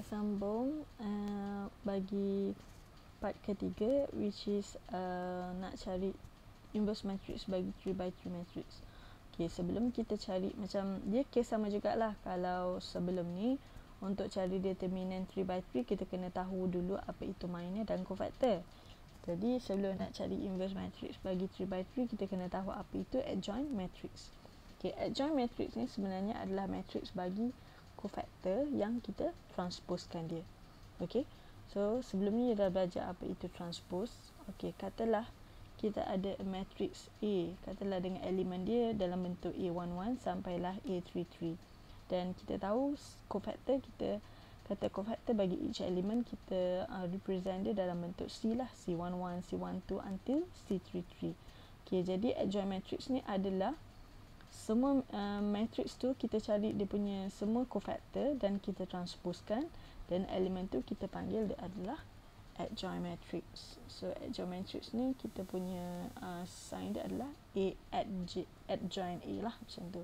Sambung bagi part ketiga, which is nak cari inverse matrix bagi 3x3 matrix. Okay, sebelum kita cari, macam dia kes sama jugalah. Kalau sebelum ni untuk cari determinant 3x3, kita kena tahu dulu apa itu minor dan cofactor. Jadi sebelum nak cari inverse matrix bagi 3x3, kita kena tahu apa itu adjoint matrix. Okay, adjoint matrix ni sebenarnya adalah matrix bagi cofactor yang kita transposekan dia. Okay, so sebelum ni dah belajar apa itu transpose. Okay, katalah kita ada matrix A, katalah dengan elemen dia dalam bentuk A11 sampailah A33, dan kita tahu cofactor, kita kata cofactor bagi each element kita represent dia dalam bentuk C lah, C11, C12 until C33. Okay, jadi adjoint matrix ni adalah semua matrix tu kita cari dia punya semua cofactor dan kita transposekan, dan elemen tu kita panggil dia adalah adjoint matrix. So adjoint matrix ni kita punya sign dia adalah adjoint A lah, macam tu.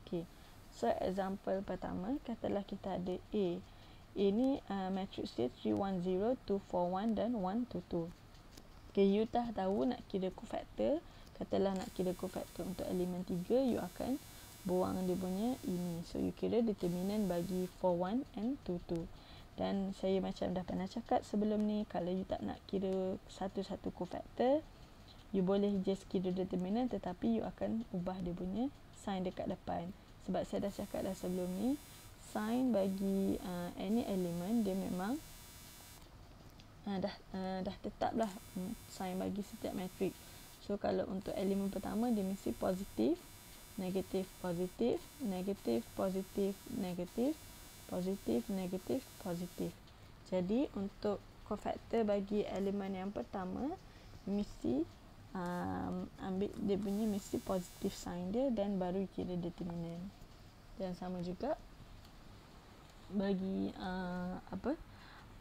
Okay, so example pertama, katalah kita ada A. A ni matrix dia 310, 241 dan 122. Okay, you dah tahu nak kira cofactor. Katalah nak kira cofactor untuk elemen 3, you akan buang dia punya ini. So you kira determinant bagi 41 and 22. Dan saya macam dah pernah cakap sebelum ni, kalau you tak nak kira satu-satu cofactor, you boleh just kira determinant, tetapi you akan ubah dia punya sign dekat depan. Sebab saya dah cakap dah sebelum ni, sign bagi any element dia memang dah tetap lah sign bagi setiap matrix. So kalau untuk elemen pertama, dia mesti positif, negatif, positif, negatif, positif, negatif, positif, negatif, positif. Jadi untuk cofactor bagi elemen yang pertama, mesti ambil dia punya mesti positif sign dia, dan baru kira determinant. Dan sama juga bagi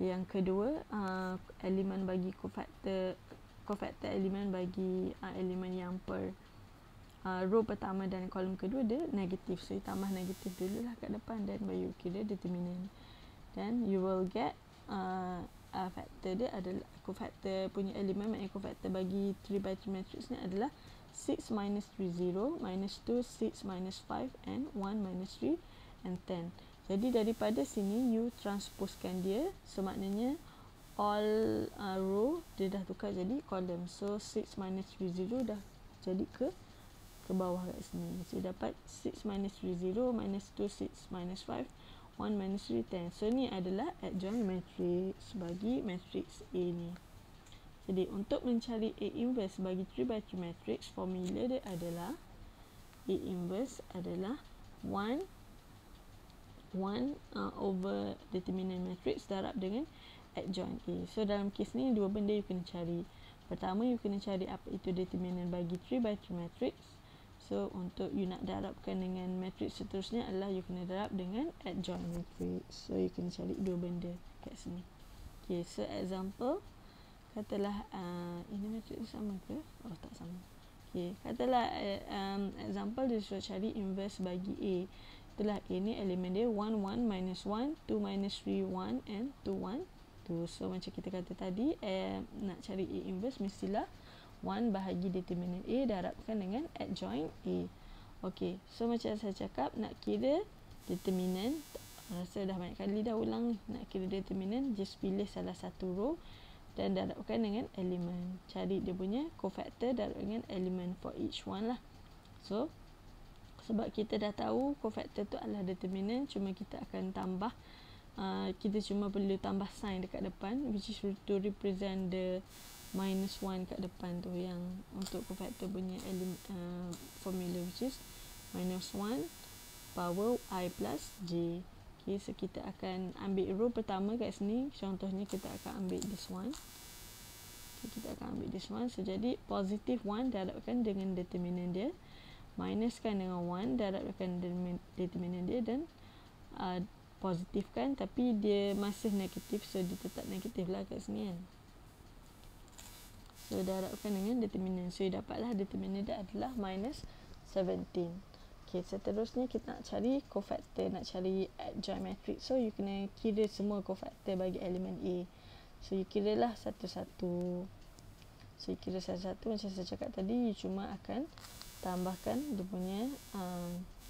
yang kedua, elemen bagi cofactor elemen bagi elemen yang per row pertama dan kolom kedua dia negatif, so you tambah negatif dulu lah kat depan, dan baru kira determinant. Then you will get factor dia adalah cofactor punya elemen, maknanya cofactor bagi 3x3 matrix ni adalah 6 minus 3, 0, minus 2, 6, minus 5, and 1, minus 3, and 10. Jadi daripada sini you transposekan dia, so maknanya all row dia dah tukar jadi column. So 6 minus 3, 0 dah jadi ke bawah kat sini. So dapat 6 minus 3, 0, minus 2, 6, minus 5, 1, minus 3, 10. So ni adalah adjoint matrix bagi matrix A ni. Jadi untuk mencari A inverse bagi 3x3 matrix, formula dia adalah A inverse adalah 1 over determinant matrix darab dengan adjoint A. So dalam kes ni dua benda you kena cari. Pertama, you kena cari apa itu determinant bagi 3x3 matrix. So untuk you nak darabkan dengan matrix seterusnya adalah you kena darab dengan adjoint matrix. So you kena cari dua benda kat sini. Okay, so example, katalah ini matrix sama ke? Oh, tak sama. Okay, katalah example dia suruh cari inverse bagi A. Itulah A ni elemen dia 1, 1, minus 1, 2, minus 3, 1, and 2, 1, 2. So macam kita kata tadi, nak cari A inverse mestilah 1 bahagi determinant A darabkan dengan adjoint A. Okay, so macam saya cakap, nak kira determinant, rasa dah banyak kali dah ulang ni, nak kira determinant, just pilih salah satu row dan darabkan dengan elemen. Cari dia punya cofactor darab dengan elemen for each one lah. So sebab kita dah tahu cofactor tu adalah determinant, cuma kita akan tambah, kita cuma perlu tambah sign dekat depan, which is to represent the minus 1 kat depan tu, yang untuk cofactor punya formula, which is minus 1 power I plus J. Okay, so kita akan ambil row pertama kat sini, contohnya kita akan ambil this one. Okay, kita akan ambil this one. So jadi positive 1 darabkan dengan determinant dia, minuskan dengan 1 darabkan determinant dia, dan positifkan tapi dia masih negatif, so dia tetap negatif lah kat sini kan. So darabkan dengan determinant, so dapatlah determinant dia adalah minus 17. Okay, seterusnya kita nak cari cofactor, nak cari adjoint matrix. So you kena kira semua cofactor bagi elemen A. So you kira lah satu-satu. So you kira satu-satu, macam saya cakap tadi, you cuma akan tambahkan dia punya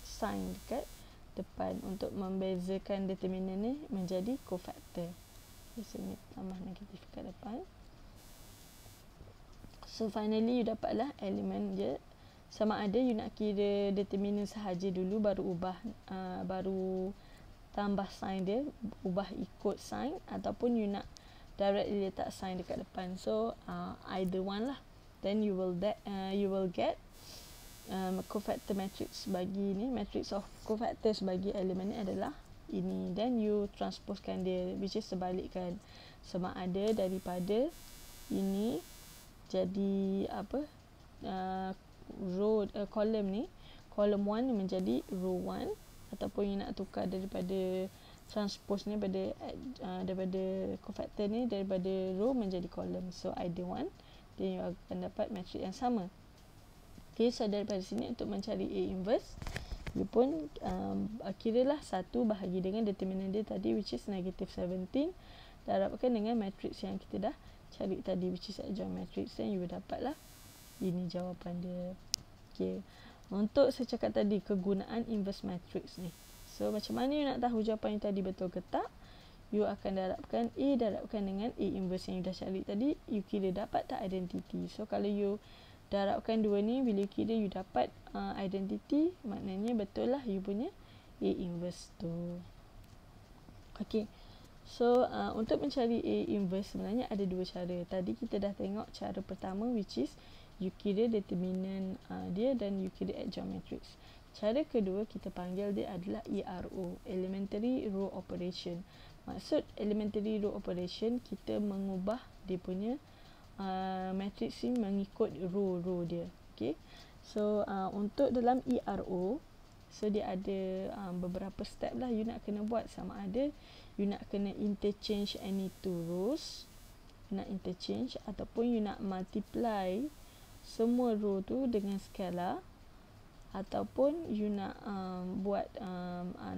sign dekat depan untuk membezakan determinant ni menjadi cofactor. Okay, so ni tambah negatif kat depan. So finally you dapatlah elemen je. Sama ada you nak kira determinant sahaja dulu baru ubah baru tambah sign dia, ubah ikut sign, ataupun you nak directly letak sign dekat depan. So either one lah. Then you will get cofactor matrix bagi ni, matrix of cofactors bagi elemen ni adalah ini. Then you transposekan dia, which is sebalikkan. Sama ada daripada ini jadi apa, column ni, column 1 menjadi row 1, ataupun you nak tukar daripada transpose ni daripada cofactor ni daripada row menjadi column. So either one, then you akan dapat matrix yang sama. Okay, so daripada sini untuk mencari A inverse, you pun kiralah 1 bahagi dengan determinant dia tadi, which is negative 17, darabkan dengan matrix yang kita dah cari tadi, which is adjoint matrix, then you dapatlah ini jawapan dia. Okay, untuk saya cakap tadi kegunaan inverse matrix ni, so macam mana you nak tahu jawapan yang tadi betul ke tak? You akan darabkan A darabkan dengan A inverse yang you dah cari tadi, you kira dapat tak identity. So kalau you darabkan dua ni, bila you kira you dapat identity, maknanya betul lah you punya A inverse tu. Okay, so untuk mencari A inverse sebenarnya ada dua cara. Tadi kita dah tengok cara pertama, which is you kira determinant dia dan you kira adjoint matrix. Cara kedua kita panggil dia adalah ERO, elementary row operation. Maksud elementary row operation, kita mengubah dia punya matrix ni mengikut row dia. Okay, so untuk dalam ERO, so dia ada beberapa step lah you nak kena buat. Sama ada you nak kena interchange any two rows, you nak interchange, ataupun you nak multiply semua row tu dengan scalar, ataupun you nak buat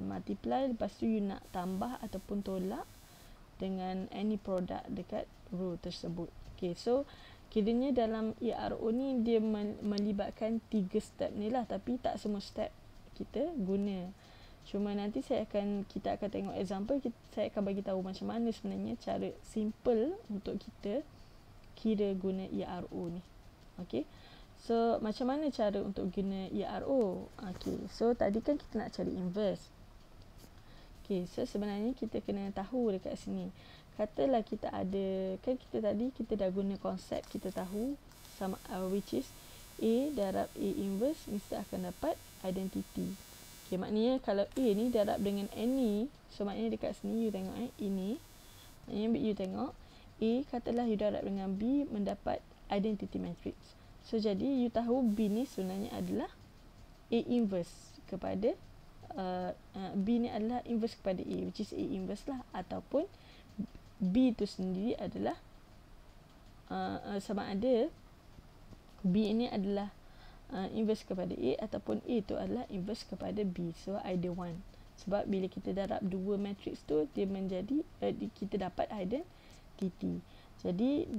multiply, lepas tu you nak tambah ataupun tolak dengan any product dekat row tersebut. Okay, so kiranya dalam ERO ni dia melibatkan 3 step ni lah, tapi tak semua step kita guna. Cuma nanti kita akan tengok example, saya akan bagi tahu macam mana sebenarnya cara simple untuk kita kira guna ERO ni. Okay, so macam mana cara untuk guna ERO? Okay, so tadi kan kita nak cari inverse. Okay, so sebenarnya kita kena tahu dekat sini, katalah kita ada, kan kita dah guna konsep, kita tahu sama which is A darab A inverse mesti akan dapat identity. Okay, maknanya kalau A ni darab dengan any, so maknanya dekat sini you tengok ini, maknanya you tengok A, katalah you darab dengan B mendapat identity matrix. So jadi you tahu B ni sebenarnya adalah A inverse kepada B ni adalah inverse kepada A, which is A inverse lah, ataupun B tu sendiri adalah sama ada B ini adalah inverse kepada A, ataupun A tu adalah inverse kepada B. So either one. Sebab bila kita darab dua matrix tu, dia menjadi kita dapat identity. Jadi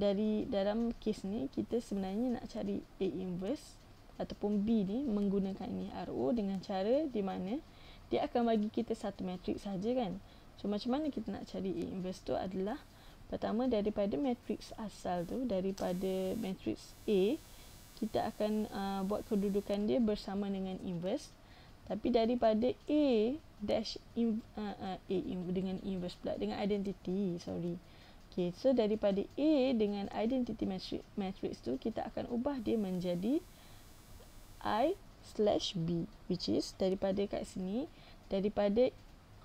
dalam kes ni kita sebenarnya nak cari A inverse ataupun B ni menggunakan ERO dengan cara di mana dia akan bagi kita satu matrix saja kan. So macam mana kita nak cari A inverse tu adalah, pertama daripada matrix asal tu, daripada matrix A, kita akan buat kedudukan dia bersama dengan inverse. Tapi daripada A dash dengan inverse pula, dengan identity, sorry. Okay, so daripada A dengan identity matrix tu, kita akan ubah dia menjadi I/B, which is daripada kat sini, daripada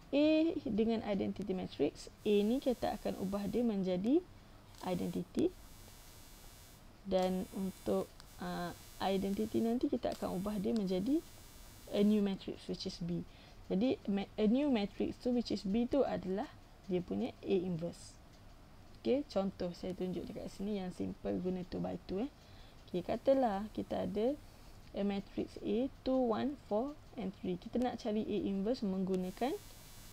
A dengan identity matrix, A ni kita akan ubah dia menjadi identity, dan untuk identity nanti kita akan ubah dia menjadi a new matrix, which is B. Jadi a new matrix tu, which is B tu adalah dia punya A inverse. Okay, contoh saya tunjuk dekat sini yang simple guna 2 by 2 Okay, katalah kita ada a matrix A 2, 1, 4 and 3. Kita nak cari A inverse menggunakan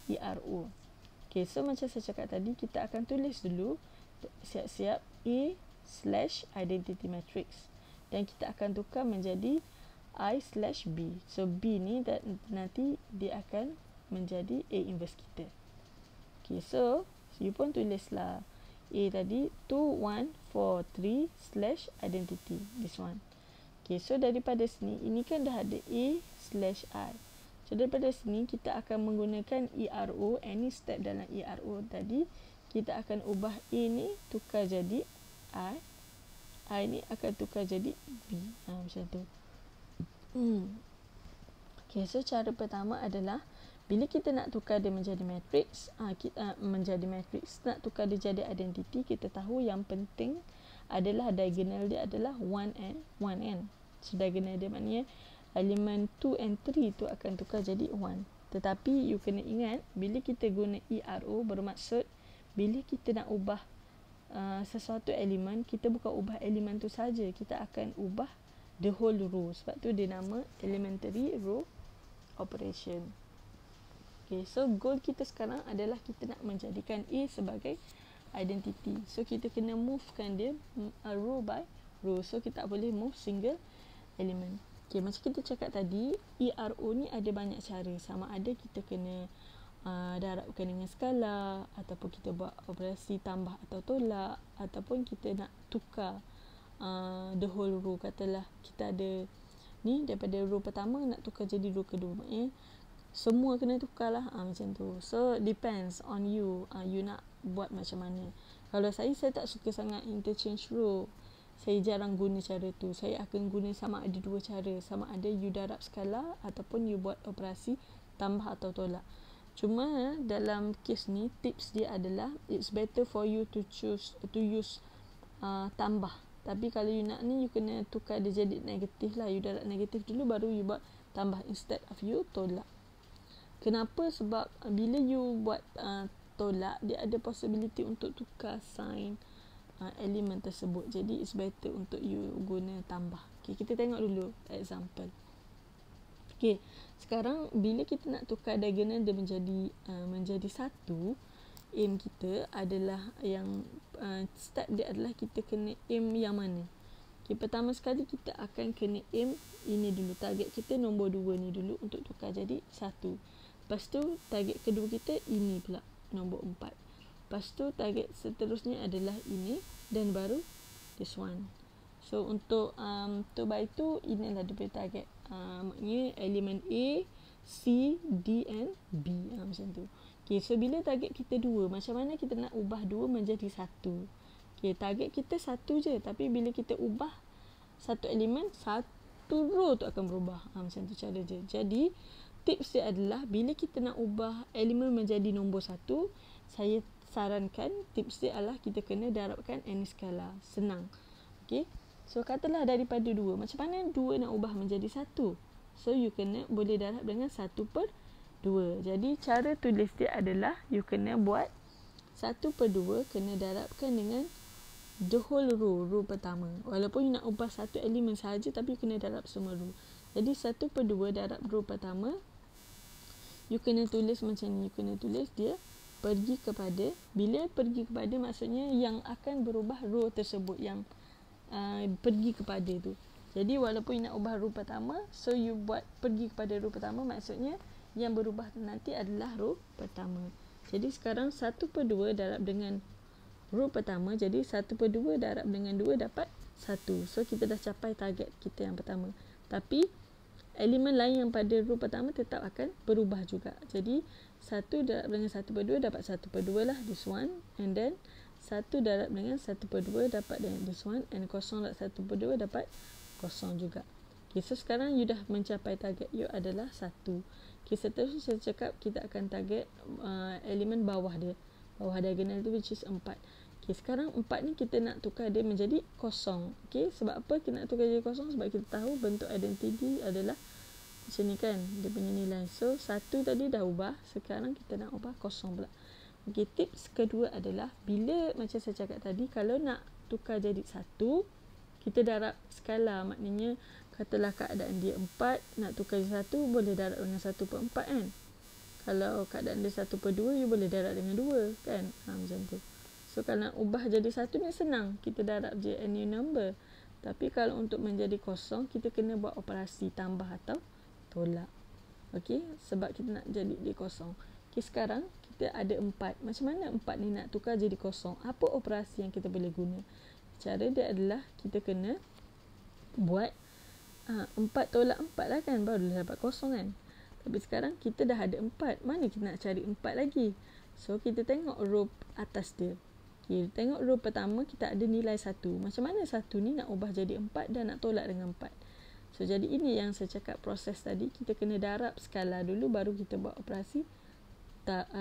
ERO. Okay, so macam saya cakap tadi, kita akan tulis dulu siap-siap A/identity matrix dan kita akan tukar menjadi I/B. So B ni nanti dia akan menjadi A inverse kita. Okay, so you pun tulislah A tadi 2, 1, 4, 3/identity, this one. Okay, so daripada sini, ini kan dah ada A/I. So daripada sini kita akan menggunakan ERO, any step dalam ERO tadi, kita akan ubah A ni tukar jadi I ni akan tukar jadi B. Macam tu. Okay, so cara pertama adalah bila kita nak tukar dia menjadi matrix, nak tukar dia jadi identity, kita tahu yang penting adalah diagonal dia adalah 1n. So diagonal dia maknanya elemen 2 and 3 tu akan tukar jadi 1. Tetapi you kena ingat, bila kita guna ERO bermaksud bila kita nak ubah sesuatu elemen, kita bukan ubah elemen tu saja, kita akan ubah the whole row. Sebab tu dia nama elementary row operation. Okay, so goal kita sekarang adalah kita nak menjadikan A sebagai identity. So kita kena movekan dia row by row. So kita tak boleh move single element. Okay, macam kita cakap tadi, ERO ni ada banyak cara. Sama ada kita kena darabkan dengan skala, ataupun kita buat operasi tambah atau tolak, ataupun kita nak tukar the whole row. Katalah kita ada ni, daripada row pertama nak tukar jadi row kedua, maknanya semua kena tukar lah, macam tu. So depends on you, you nak buat macam mana. Kalau saya tak suka sangat interchange row, saya jarang guna cara tu. Saya akan guna sama ada dua cara, sama ada you darab skala ataupun you buat operasi tambah atau tolak. Cuma dalam kes ni, tips dia adalah it's better for you to use tambah. Tapi kalau you nak ni, you kena tukar dia jadi negatif lah. You darab negatif dulu, baru you buat tambah instead of you tolak. Kenapa? Sebab bila you buat tolak, dia ada possibility untuk tukar sign elemen tersebut. Jadi it's better untuk you guna tambah. Okay, kita tengok dulu example. Okay, sekarang bila kita nak tukar diagonal dia menjadi satu, aim kita adalah yang step dia adalah kita kena aim yang mana. Okay, pertama sekali kita akan kena aim ini dulu. Target kita nombor 2 ni dulu untuk tukar jadi 1. Lepas tu target kedua kita ini pula, nombor 4. Lepas tu target seterusnya adalah ini, dan baru this one. So untuk 2 by 2, inilah dia punya target. Maknanya elemen A, C, D and B, macam tu. Okay, so bila target kita 2, macam mana kita nak ubah 2 menjadi 1? Okay, target kita 1 je, tapi bila kita ubah satu elemen, satu row tu akan berubah. Macam tu cara je. Jadi tips dia adalah bila kita nak ubah elemen menjadi nombor 1, saya sarankan tips dia adalah kita kena darabkan any skala. Senang. Okay, so katalah daripada 2, macam mana 2 nak ubah menjadi 1? So you kena boleh darab dengan 1/2. Jadi cara tulis dia adalah you kena buat 1/2 kena darabkan dengan the whole row pertama. Walaupun you nak ubah satu elemen sahaja, tapi you kena darab semua row. Jadi 1/2 darab row pertama, you kena tulis macam ni. You kena tulis dia pergi kepada, bila pergi kepada maksudnya yang akan berubah row tersebut, yang pergi kepada tu. Jadi walaupun you nak ubah row pertama, so you buat pergi kepada row pertama, maksudnya yang berubah nanti adalah row pertama. Jadi sekarang 1/2 darab dengan row pertama, jadi 1/2 darab dengan 2 dapat 1. So kita dah capai target kita yang pertama. Tapi elemen lain yang pada row pertama tetap akan berubah juga. Jadi 1 darab dengan 1/2 dapat 1/2 lah, this one. And then 1 darab dengan 1/2 dapat dengan this one. And 0 darab 1/2 dapat 0 juga. Okay, so sekarang you dah mencapai target you adalah 1. Okay, seterusnya saya cakap kita akan target elemen bawah dia. Bawah diagonal tu which is 4. Okay, sekarang 4 ni kita nak tukar dia menjadi 0. Okay, sebab apa kita nak tukar jadi 0? Sebab kita tahu bentuk identity adalah macam ni kan, dia punya nilai. So 1 tadi dah ubah, sekarang kita nak ubah 0 pula. Okay, tips kedua adalah bila macam saya cakap tadi, kalau nak tukar jadi 1, kita darab skala, maknanya katalah keadaan dia 4, nak tukar jadi 1, boleh darab dengan 1/4 kan. Kalau keadaan dia 1/2, you boleh darab dengan 2 kan. Macam tu. So kalau nak ubah jadi 1 ni senang, kita darab je any number. Tapi kalau untuk menjadi kosong, kita kena buat operasi tambah atau tolak. Okey, sebab kita nak jadi dia kosong. Okey, sekarang kita ada 4. Macam mana 4 ni nak tukar jadi kosong? Apa operasi yang kita boleh guna? Cara dia adalah kita kena buat 4 tolak 4 lah kan, baru dapat kosong kan. Tapi sekarang kita dah ada 4. Mana kita nak cari 4 lagi? So kita tengok row atas dia. Okay, tengok row pertama kita ada nilai 1. Macam mana 1 ni nak ubah jadi 4 dan nak tolak dengan 4? So jadi ini yang saya cakap proses tadi. Kita kena darab skala dulu, baru kita buat operasi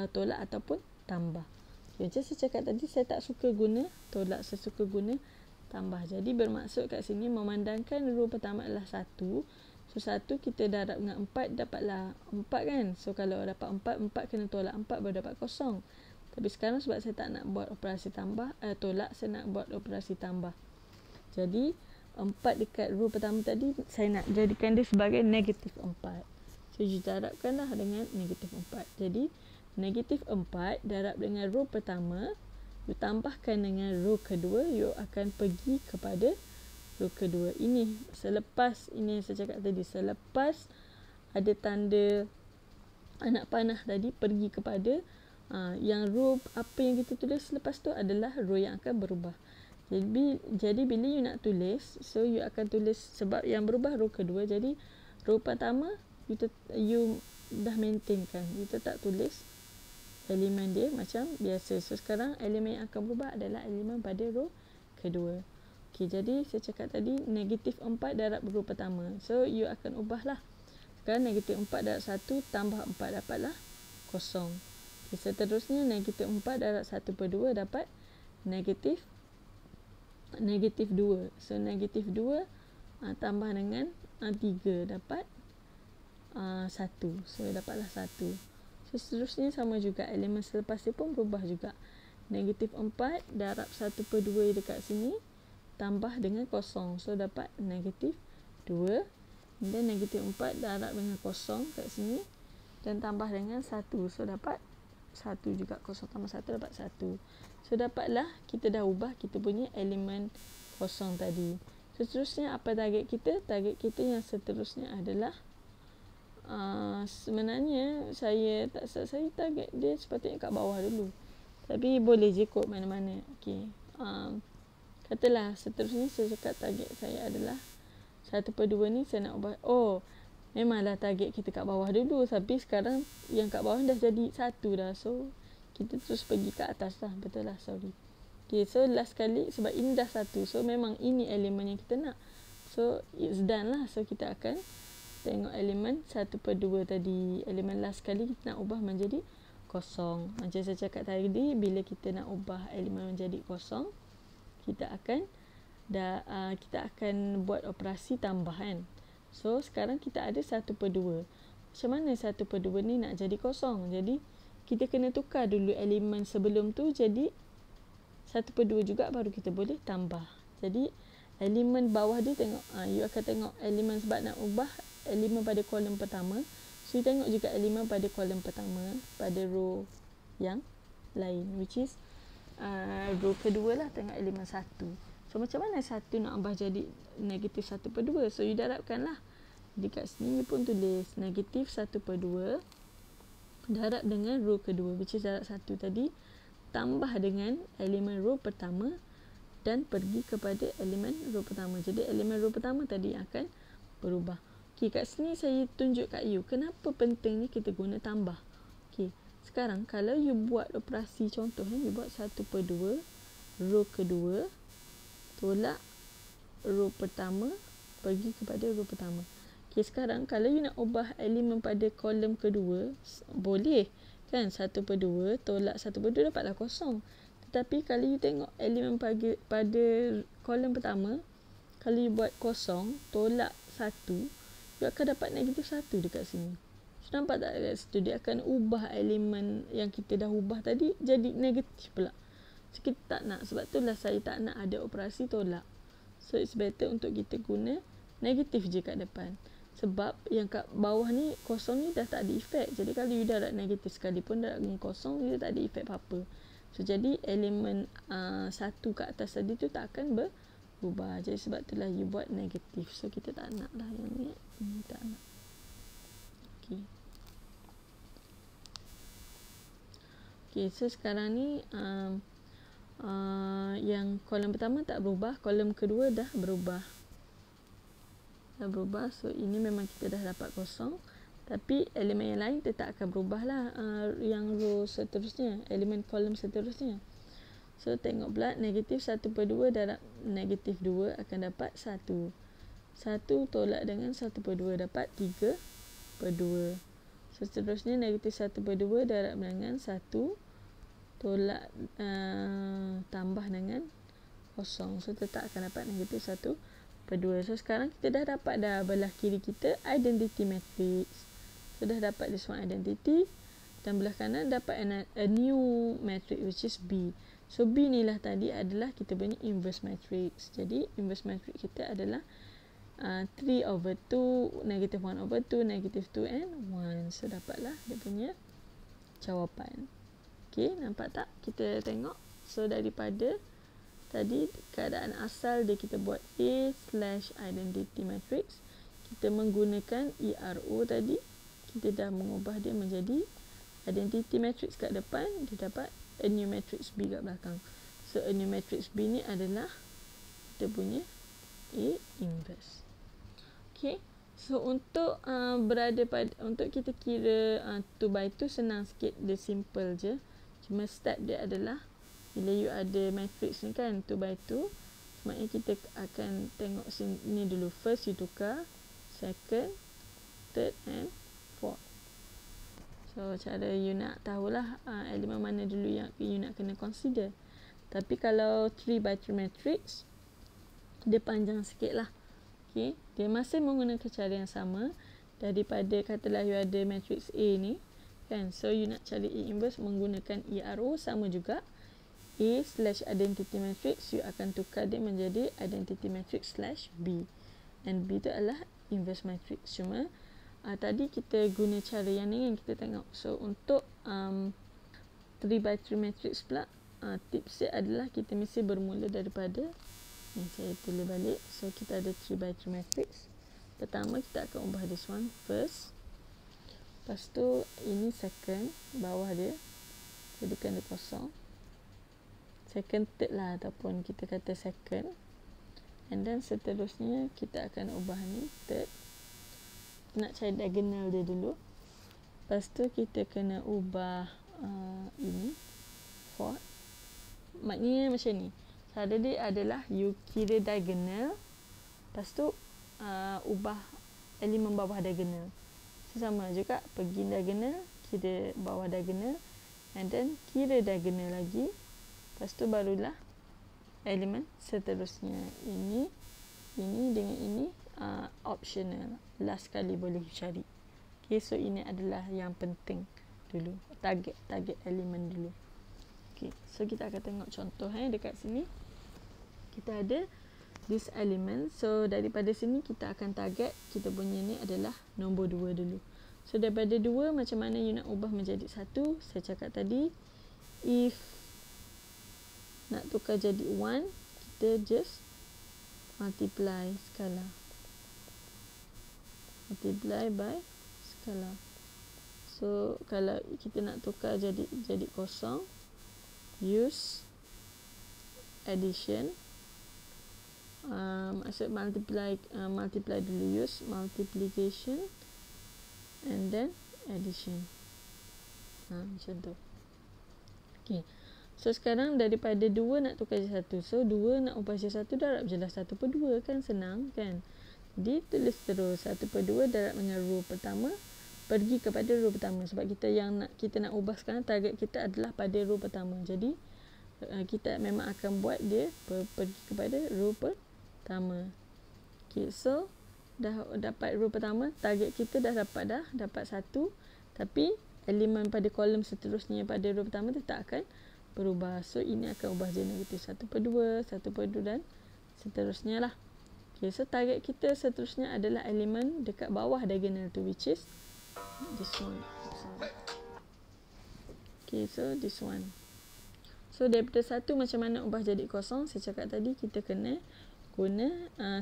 tolak ataupun tambah. Okay, macam saya cakap tadi, saya tak suka guna tolak, saya suka guna tambah. Jadi bermaksud kat sini memandangkan row pertama adalah 1. So 1 kita darab dengan 4, dapatlah 4 kan. So kalau dapat 4, 4 kena tolak 4 baru dapat kosong. Tapi sekarang sebab saya tak nak buat operasi tambah, tolak, saya nak buat operasi tambah. Jadi 4 dekat row pertama tadi, saya nak jadikan dia sebagai negatif 4. So you darabkanlah dengan negatif 4. Jadi negatif 4 darab dengan row pertama, you tambahkan dengan row kedua, you akan pergi kepada row kedua. Ini selepas, ini yang saya cakap tadi, selepas ada tanda anak panah tadi, pergi kepada yang row apa yang kita tulis selepas tu adalah row yang akan berubah. Jadi bila you nak tulis, so you akan tulis, sebab yang berubah row kedua, jadi row pertama you dah maintain kan, you tetap tulis elemen dia macam biasa. So sekarang elemen yang akan berubah adalah elemen pada row kedua. Okey, jadi saya cakap tadi negatif 4 darab row pertama. So you akan ubahlah. Sekarang negatif 4 darab 1 tambah 4 dapatlah kosong. Okay, seterusnya negatif 4 darab 1/2 dapat negatif 2. So negatif 2 tambah dengan 3 dapat 1. So dapatlah 1. So seterusnya sama juga, elemen selepas dia pun berubah juga. Negatif 4 darab 1/2 dekat sini tambah dengan kosong. So dapat negatif 2. Dan negatif 4 darab dengan kosong kat sini dan tambah dengan 1. So dapat 1 juga. Kosong tambah 1 dapat 1. So dapatlah, kita dah ubah kita punya elemen kosong tadi. Seterusnya apa target kita? Target kita yang seterusnya adalah sebenarnya saya target dia sepatutnya kat bawah dulu. Tapi boleh je kot mana-mana. Okey. Katalah seterusnya saya cakap target saya adalah 1/2 ni saya nak ubah. Memanglah target kita kat bawah dulu, tapi sekarang yang kat bawah dah jadi 1 dah. So kita terus pergi ke atas lah. Betul lah, sorry. Okay, so last kali sebab ini dah 1. So memang ini elemen yang kita nak. So it's done lah. So kita akan tengok elemen 1/2 tadi. Elemen last kali kita nak ubah menjadi kosong. Macam saya cakap tadi, bila kita nak ubah elemen menjadi kosong, kita akan buat operasi tambahan. So sekarang kita ada 1/2. Macam mana 1/2 ni nak jadi kosong? Jadi kita kena tukar dulu elemen sebelum tu jadi 1/2 juga, baru kita boleh tambah. Jadi elemen bawah dia tengok, you akan tengok elemen, sebab nak ubah elemen pada kolom pertama. So you tengok juga elemen pada kolom pertama pada row yang lain, which is row kedua lah. Tengok elemen 1. So macam mana 1 nak ubah jadi negatif 1/2? So you darabkan lah. Jadi kat sini you pun tulis negatif 1/2 darab dengan row kedua, which is darab 1 tadi, tambah dengan elemen row pertama dan pergi kepada elemen row pertama. Jadi elemen row pertama tadi akan berubah. Okey, kat sini saya tunjuk kat you kenapa pentingnya kita guna tambah. Okey, sekarang kalau you buat operasi contoh, you buat 1/2 row kedua tolak row pertama pergi kepada row pertama. Okay, sekarang kalau you nak ubah elemen pada kolom kedua, boleh kan, 1/2 tolak 1/2 dapatlah kosong. Tetapi kalau you tengok elemen pada kolom pertama, kalau you buat kosong tolak 1, you akan dapat negatif 1 dekat sini. So nampak tak dekat situ, dia akan ubah elemen yang kita dah ubah tadi jadi negatif pula. So kita tak nak, sebab itulah saya tak nak ada operasi tolak. So it's better untuk kita guna negatif je kat depan. Sebab yang kat bawah ni kosong ni dah tak ada efek. Jadi kalau you darab negatif sekalipun darab dengan kosong, dia tak ada efek apa-apa. So jadi elemen 1 kat atas tadi tu tak akan berubah. Jadi sebab itulah you buat negatif. So kita tak nak lah yang ni. Ini tak nak. Okay. Okay, so sekarang ni yang kolom pertama tak berubah, kolom kedua dah berubah. So ini memang kita dah dapat kosong, tapi elemen yang lain tetap akan berubah lah. Yang row seterusnya, elemen kolom seterusnya. So tengok pula negatif 1/2 darab negatif 2 akan dapat 1. 1 tolak dengan 1/2 dapat 3/2. So seterusnya negatif 1/2 darab dengan 1 tolak tambah dengan kosong. So tetap akan dapat negatif 1/2. So sekarang kita dah dapat dah belah kiri kita identity matrix. So dah dapat this one identity, dan belah kanan dapat a new matrix which is B. So B ni lah tadi adalah kita punya inverse matrix. Jadi inverse matrix kita adalah 3/2, negative 1/2, negative 2 and 1. So dapatlah dia punya jawapan. Okay, nampak tak? Kita tengok. So daripada tadi keadaan asal dia kita buat A/identity matrix, kita menggunakan ERO tadi, kita dah mengubah dia menjadi identity matrix kat depan, dia dapat a new matrix B kat belakang. So a new matrix B ni adalah kita punya A inverse. Okay, so untuk berada pada, untuk kita kira 2/2 senang sikit, dia simple je. Cuma step dia adalah bila you ada matrix ni kan 2/2, maknanya kita akan tengok sini dulu. First you tukar, second, third and fourth. So cara you nak tahulah elemen mana dulu yang you nak kena consider. Tapi kalau 3/3 matrix, dia panjang sikit lah. Okay, dia masih menggunakan cara yang sama. Daripada katalah you ada matrix A ni kan, so you nak cari A inverse menggunakan ERO, sama juga A/identity matrix, you akan tukar dia menjadi identity matrix /B, and B tu adalah inverse matrix. Cuma tadi kita guna cara yang ni yang kita tengok. So untuk 3/3 matrix pula, tips dia adalah kita mesti bermula daripada ni, saya tulis balik. So kita ada 3/3 matrix. Pertama kita akan ubah this one first, lepas tu ini second, bawah dia jadikan dia kosong, second third lah, ataupun kita kata second, and then seterusnya kita akan ubah ni third. Nak cari diagonal dia dulu, lepas tu kita kena ubah ini fourth. Maknanya macam ni, cara dia adalah you kira diagonal, lepas tu ubah elemen bawah diagonal. So, sama juga, pergi diagonal, kira bawah diagonal, and then kira diagonal lagi, lepas tu barulah elemen seterusnya. Ini dengan ini optional, last sekali boleh cari. Okay, so ini adalah yang penting dulu, target elemen dulu. Okay, so kita akan tengok contoh dekat sini. Kita ada this element. So daripada sini kita akan target kita punya ni adalah nombor 2 dulu. So daripada 2 macam mana you nak ubah menjadi 1? Saya cakap tadi, if nak tukar jadi 1, kita just multiply skala, multiply by skala. So kalau kita nak tukar jadi kosong, use addition. Maksud multiply dulu, use multiplication and then addition. Macam tu. Okay, so sekarang daripada 2 nak tukar jadi 1. So 2 nak ubah jadi 1, darab je lah 1/2 kan, senang kan. Jadi tulis terus 1/2 darab dengan row pertama, pergi kepada row pertama. Sebab kita nak ubah sekarang, target kita adalah pada row pertama. Jadi kita memang akan buat dia pergi kepada row pertama. Okay, so dah dapat row pertama, target kita dah dapat 1, tapi elemen pada kolom seterusnya pada row pertama tetap akan berubah. So ini akan ubah jadi negatif 1/2, 1/2 dan seterusnya lah. Okay, so target kita seterusnya adalah elemen dekat bawah diagonal tu, which is this one. Okay, so this one. So daripada 1 macam mana ubah jadi kosong? Saya cakap tadi kita kena guna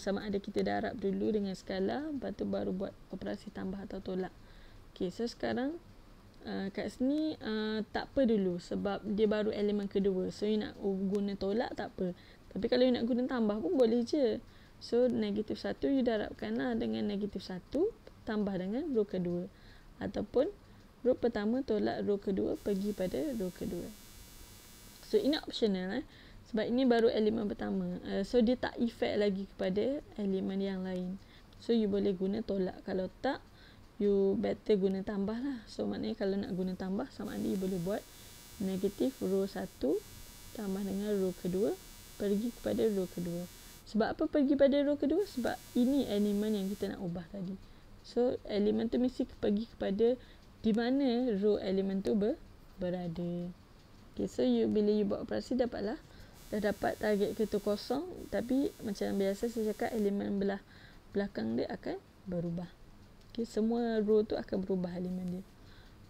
sama ada kita darab dulu dengan skala, lepas tu baru buat operasi tambah atau tolak. Okay, so sekarang kat sini tak apa dulu sebab dia baru elemen kedua. So you nak guna tolak tak apa. Tapi kalau you nak guna tambah pun boleh je. So negatif 1 you darabkanlah dengan negatif 1 tambah dengan row kedua. Ataupun row pertama tolak row kedua pergi pada row kedua. So ini optional sebab ini baru elemen pertama. So dia tak efek lagi kepada elemen yang lain. So you boleh guna tolak. Kalau tak, you better guna tambah lah. So maknanya kalau nak guna tambah, sama ada you boleh buat negatif row 1 tambah dengan row kedua pergi kepada row kedua. Sebab apa pergi pada row kedua? Sebab ini elemen yang kita nak ubah tadi. So elemen tu mesti pergi kepada di mana row elemen tu berada. Okay, so bila you buat operasi dapatlah dah dapat target kita kosong, tapi macam biasa saya cakap elemen belakang dia akan berubah. Okay, semua row tu akan berubah elemen dia.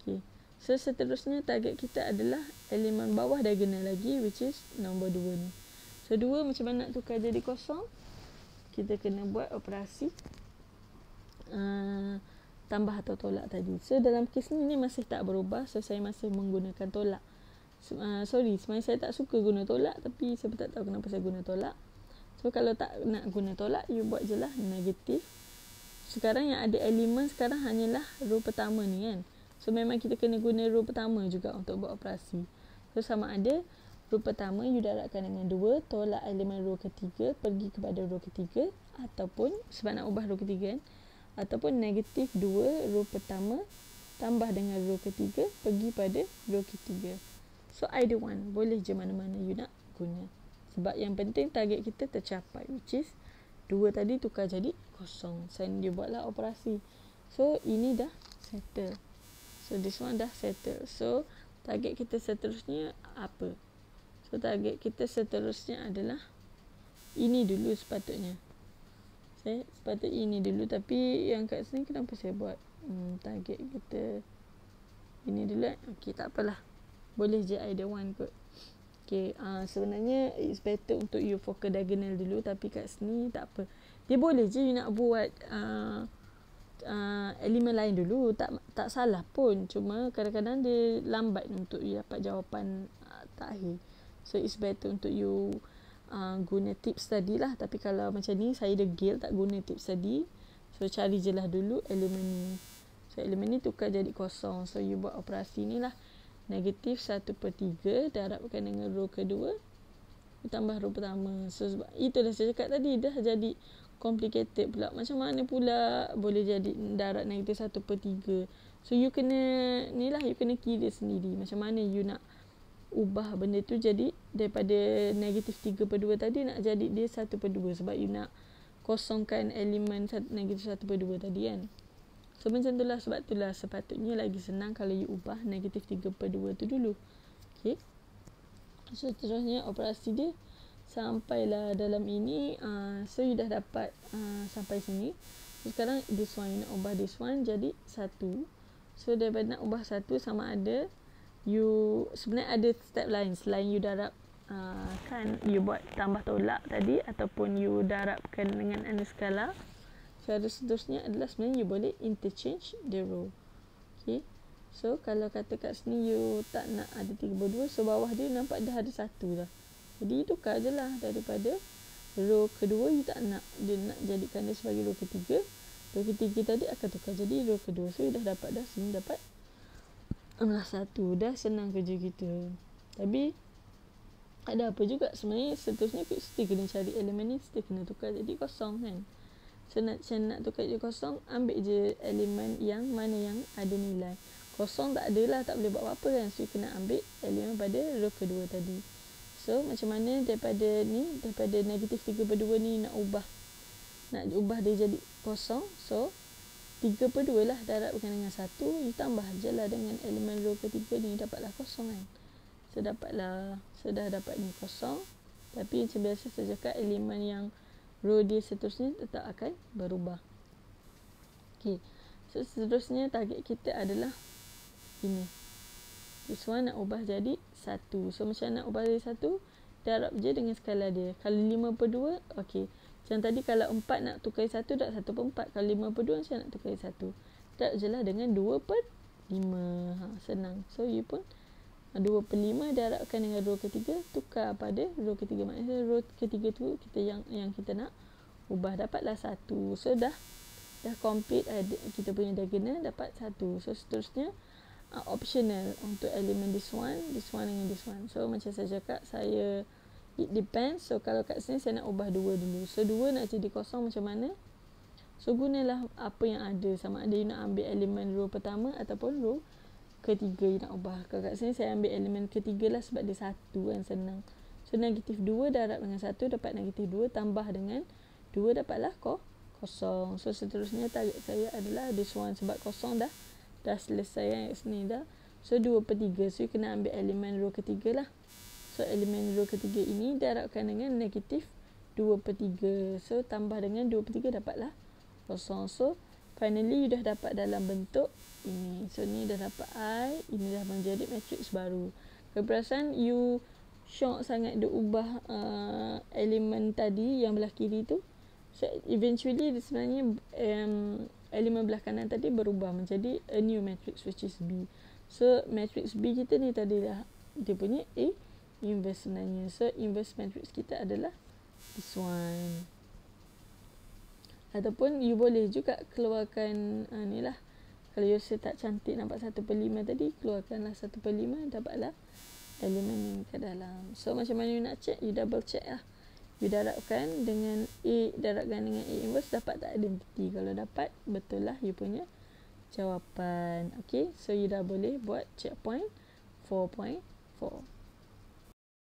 Okay, so seterusnya target kita adalah elemen bawah diagonal lagi, which is nombor 2 ni. So 2 macam mana nak tukar jadi kosong? Kita kena buat operasi tambah atau tolak tadi. So dalam kes ni masih tak berubah, so saya masih menggunakan tolak. Sebenarnya saya tak suka guna tolak, tapi saya pun tak tahu kenapa saya guna tolak. So kalau tak nak guna tolak, you buat je lah negatif. Sekarang yang ada elemen sekarang hanyalah row pertama ni kan. So memang kita kena guna row pertama juga untuk buat operasi. So sama ada row pertama you darabkan dengan 2, tolak elemen row ketiga pergi kepada row ketiga, ataupun sebab nak ubah row ketiga kan, ataupun negatif 2 row pertama tambah dengan row ketiga pergi pada row ketiga. So either one, boleh je mana-mana you nak guna. Sebab yang penting target kita tercapai, which is 2 tadi tukar jadi kosong. Sen dia buatlah operasi. So ini dah settle. So this one dah settle. So target kita seterusnya apa? So target kita seterusnya adalah ini dulu sepatutnya. Sepatutnya ini dulu, tapi yang kat sini kenapa saya buat target kita ini dulu. Okay, tak apalah. Boleh je either one kot. Okay, sebenarnya it's better untuk you fokus diagonal dulu, tapi kat sini tak apa. Dia boleh je you nak buat elemen lain dulu, tak salah pun. Cuma kadang-kadang dia lambat untuk you dapat jawapan takhir. So it's better untuk you guna tips tadi lah. Tapi kalau macam ni saya degil tak guna tips tadi. So cari je lah dulu elemen ni. So elemen ni tukar jadi kosong. So you buat operasi ni lah. Negatif 1/3 darabkan dengan row kedua tambah row pertama. So sebab itulah saya cakap tadi, dah jadi complicated pula. Macam mana pula boleh jadi darab negatif 1/3? So you kena ni lah, you kena kira sendiri macam mana you nak ubah benda tu jadi daripada negatif 3/2 tadi nak jadi dia 1/2, sebab you nak kosongkan elemen negatif 1/2 tadi kan. So macam itulah, sebab itulah sepatutnya lagi senang kalau you ubah negatif 3/2 tu dulu. Okay. So seterusnya operasi dia sampailah dalam ini. So you dah dapat sampai sini. So sekarang this one, you nak ubah this one jadi 1. So daripada nak ubah 1 sama ada you sebenarnya ada step lain selain you darab kan you buat tambah tolak tadi, ataupun you darabkan dengan skala. Cara seterusnya adalah sebenarnya you boleh interchange the row. Okay. So kalau kata kat sini you tak nak ada 3/2, so bawah dia nampak dah ada 1 dah. Jadi tukar je lah daripada row kedua you tak nak, dia nak jadikan dia sebagai row ketiga. Row ketiga tadi akan tukar jadi row kedua. So you dah dapat dah, sini dapat 1. Dah senang kerja kita. Tapi ada apa juga sebenarnya seterusnya kita mesti kena cari elemen ni, mesti kena tukar jadi kosong kan. So nak tukar je kosong, ambil je elemen yang mana yang ada nilai. Kosong tak adalah, tak boleh buat apa-apa kan. So kena ambil elemen pada row kedua tadi. So macam mana daripada negatif 3/2 ni nak ubah dia jadi kosong. So 3/2 lah darabkan dengan 1, you tambah je lah dengan elemen row ketiga ni, dapatlah kosong kan. So dah dapat ni kosong. Tapi macam biasa saya cakap, elemen yang row dia seterusnya tetap akan berubah. Okay. So seterusnya target kita adalah ini. This one nak ubah jadi 1. So macam nak ubah jadi 1, darab je dengan skala dia. Kalau 5/2, okey. Macam tadi kalau 4 nak tukar 1, darab 1/4. Kalau 5/2 macam nak tukar 1. Darab je lah dengan 2/5. Senang. So you pun 2/5 darabkan dengan row ketiga, tukar pada row ketiga. Maksudnya row ketiga tu kita yang kita nak ubah, dapatlah 1. So dah complete kita punya diagonal, dapat 1. So seterusnya optional untuk elemen this one dengan this one. So macam saya cakap, it depends. So kalau kat sini saya nak ubah 2 dulu. So 2 nak jadi kosong macam mana? So gunalah apa yang ada, sama ada you nak ambil elemen row pertama ataupun row ketiga you nak ubah. Kalau kat sini saya ambil elemen ketiga lah sebab dia 1 kan, senang. So negatif 2 darab dengan 1 dapat negatif 2, tambah dengan 2 dapatlah kosong. So seterusnya target saya adalah this one, sebab kosong dah selesai kat sini dah. So 2/3. So you kena ambil elemen row ketiga lah. So elemen row ketiga ini darabkan dengan negatif 2/3. So tambah dengan 2/3 dapatlah kosong. So finally you dah dapat dalam bentuk ini. So ni dah dapat I. Ini dah menjadi matriks baru. Kalau perasan you syok sangat dia ubah elemen tadi yang belah kiri tu. So eventually sebenarnya elemen belah kanan tadi berubah menjadi a new matrix which is B. So matrix B kita ni tadi dah dia punya A inverse sebenarnya. So inverse matrix kita adalah this one. Ataupun you boleh juga keluarkan ni lah. Kalau you rasa tak cantik nampak 1/5 tadi, keluarkanlah 1/5, dapatlah elemen yang ke dalam. So macam mana you nak check? You double check lah. You darabkan dengan A, darabkan dengan A inverse, dapat tak identity. Kalau dapat, betul lah you punya jawapan. Okay, so you dah boleh buat checkpoint 4.4.